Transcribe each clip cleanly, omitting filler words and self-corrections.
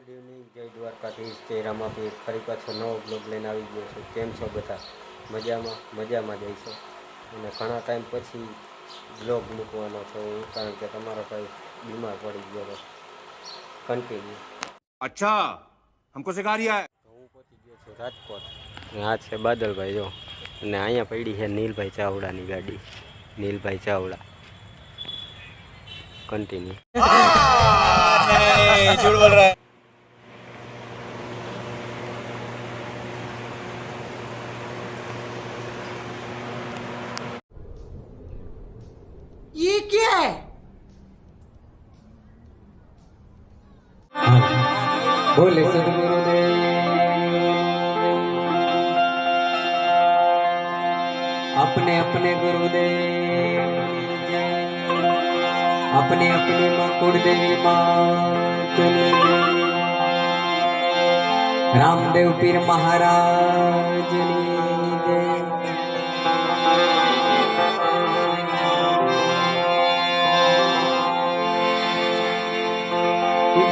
Good evening, જય દ્વારકાધીશ, જય રામાપીર. ફરી પાછો નવો બ્લોગ લઈને આવી ગયો છું. કેમ છો બધા? મજામાં જઈશું. અને ઘણા ટાઈમ પછી બ્લોગ મૂકવાનો છે કારણ કે તમારો ભાઈ બીમાર પડી ગયો હતો કન્ટિન્યુ. અચ્છા, हमको सिखा रिया है. તો હું પહોંચી ગયો છું રાજકોટ. અને આ છે બાદલભાઈ જો, અને અહીંયા પડી છે નીલભાઈ ચાવડાની ગાડી. નીલભાઈ ચાવડા કન્ટિન્યુ. झूठ बोल रहा है. ये क्या है? बोले सदगुरुदेव अपने अपने गुरुदेव अपने अपने माँ कुलदेवी माँ रामदेव पीर महाराज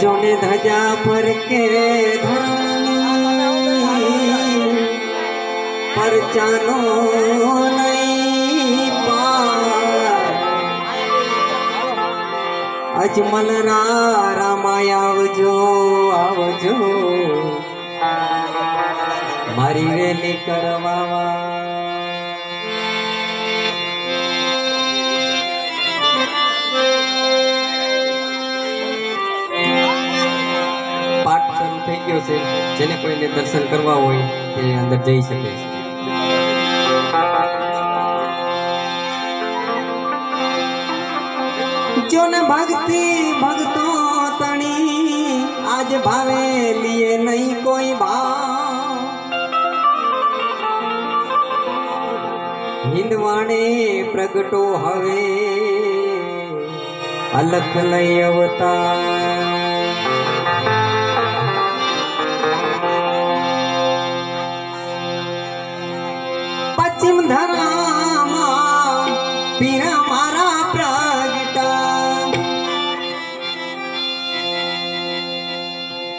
जोने धजा पर के पर जानो नहीं पार अजमल रामाया आवजो आवजो मारी वेली करवावा પાઠ શરૂ થઈ ગયો છે. જેને કોઈને દર્શન કરવા હોય તે અંદર જઈ શકે છે. જોને ભક્તિ ભક્તો તણી આજ ભાવે લીએ નહીં કોઈ ભાવ હિંદવાણે પ્રગટો હવે અલખ લઈ અવતાર पश्चिम धरामा पीर मारा प्रगटा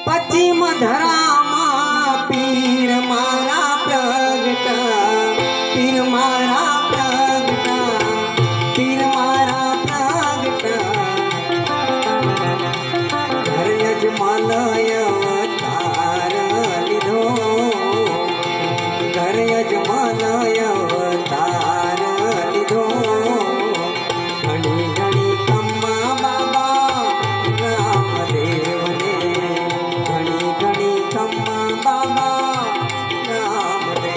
पश्चिम धरामा पीर मारा प्रगटा पीर मारा प्रगटा पीर मारा प्रगटा घर यजमालय अवतार લીધો घर यजमालय अवतार લીધો ઘણી ઘણી કમ્મા બાબા રામદેવને ઘણી ઘણી કમ્મા બાબા રામદેવને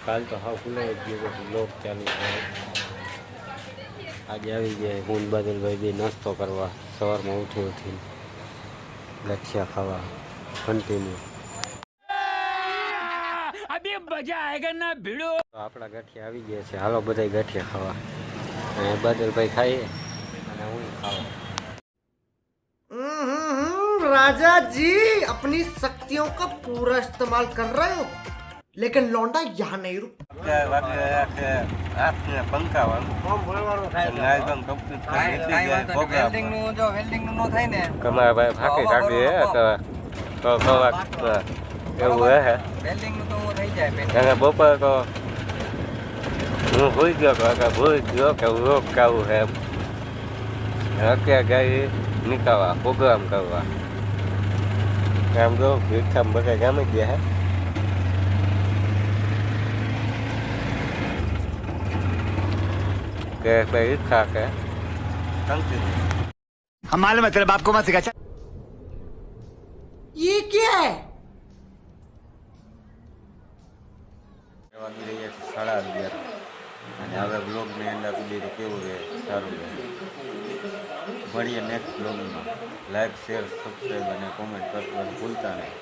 કાલ તો હા ખુલ્લાઈ ગયો તો બ્લોગ ચાલુ થાય. આજે આવી જાય હું બાદલભાઈ બે નાસ્તો કરવા સવારમાં ઉઠીને લચ્છા ખાવા કન્ટિન્યુ. અભી મજા આયેગા ના ભીડો. આપણા ગાંઠિયા આવી ગયા છે, હાલો બધા ગાંઠિયા ખાવા. અને બાદલભાઈ ખાઈએ અને હું ખાવા. राजा जी अपनी शक्तियों का पूरा इस्तेमाल कर रहे हो लेकिन लौंडा यहाँ नहीं रुक. બપોર તો હું ભૂઈ ગયો ભૂઈ ગયો કે રોકાવું છે અત્યારે ગાડી નીકળવા પ્રોગ્રામ કરવા. આમ જો ભીખામ બધા ગામે ગયા હે. કે ભાઈ ઈચ્છા કે हम मालूम है तेरे बाप को मत सिखा. ये क्या है? વાગી રહ્યા છે 11:30. અને હવે બ્લોગની અંદર સુધી કેવું રહે સારું રહે. મળીએ નેક્સ્ટ બ્લોગમાં. લાઈક શેર સબસ્ક્રાઈબ અને કોમેન્ટ કરવાનું ભૂલતા નહીં.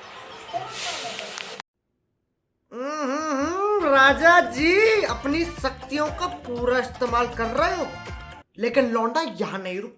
राजा जी अपनी शक्तियों का पूरा इस्तेमाल कर रहे हो, लेकिन लौंडा यहाँ नहीं रुक